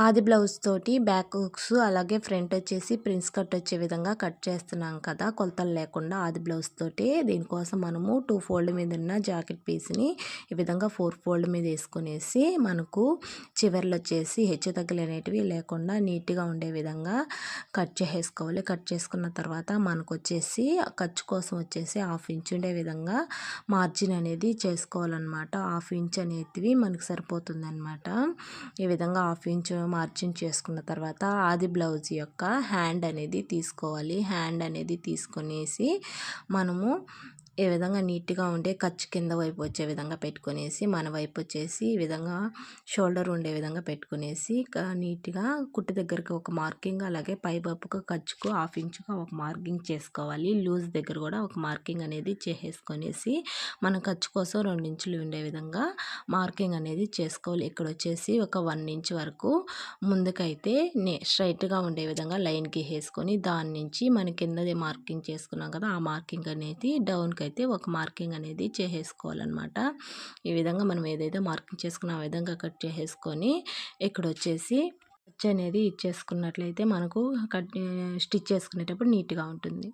ఆది బ్లౌజ్ తోటి back hooks అలాగే ఫ్రంట్ వచ్చేసి ప్రిన్స్ కట్ వచ్చే విధంగా కట్ చేస్తున్నాం కదా, కొలతలు లేకుండా ఆది బ్లౌజ్ తోటి. దీనికోసం మనము 2 ఫోల్డ్ మీద ఉన్న జాకెట్ పీస్ని ఈ విధంగా 4 ఫోల్డ్ మీద వేసుకునేసి మనకు చివర్లు వచ్చేసి హెచ్చు తగ్గులు అనేటివి లేకుండా నీట్గా ఉండే విధంగా కట్ చేసుకోవాలి. కట్ చేసుకున్న తర్వాత మనకు వచ్చేసి ఖర్చు కోసం వచ్చేసి 1/2 ఇంచ్ ఉండే విధంగా మార్జిన్ అనేది చేసుకోవాలన్నమాట. 1/2 ఇంచ్ అనేటివి మనకు సరిపోతుంది అనమాట. ఈ విధంగా 1/2 ఇంచ్ మార్జిన్ చేసుకున్న తర్వాత ఆది బ్లౌజ్ యొక్క హ్యాండ్ అనేది తీసుకోవాలి. హ్యాండ్ అనేది తీసుకునేసి మనము ఈ విధంగా నీట్గా ఉండే ఖర్చు కింద వైపు వచ్చే విధంగా పెట్టుకునేసి మన వైపు వచ్చేసి ఈ విధంగా షోల్డర్ ఉండే విధంగా పెట్టుకునేసి నీట్గా కుట్టు దగ్గరకు ఒక మార్కింగ్, అలాగే పై వైపుకు ఖర్చుకు 1/2 ఇంచుగా ఒక మార్కింగ్ చేసుకోవాలి. లూజ్ దగ్గర కూడా ఒక మార్కింగ్ అనేది చేసేసుకొనేసి మన ఖర్చు కోసం 2 ఇంచులు ఉండే విధంగా మార్కింగ్ అనేది చేసుకోవాలి. ఇక్కడ వచ్చేసి ఒక 1 ఇంచ్ వరకు ముందుకైతే స్ట్రైట్గా ఉండే విధంగా లైన్ గీసేసుకొని దాని నుంచి మన కిందది మార్కింగ్ చేసుకున్నాం కదా, ఆ మార్కింగ్ అనేది డౌన్కి అయితే ఒక మార్కింగ్ అనేది చేసేసుకోవాలన్నమాట. ఈ విధంగా మనం ఏదైతే మార్కింగ్ చేసుకున్న ఆ విధంగా కట్ చేసేసుకొని ఇక్కడ వచ్చేసి ఖర్చు అనేది ఇచ్చేసుకున్నట్లయితే మనకు స్టిచ్ చేసుకునేటప్పుడు నీట్గా ఉంటుంది.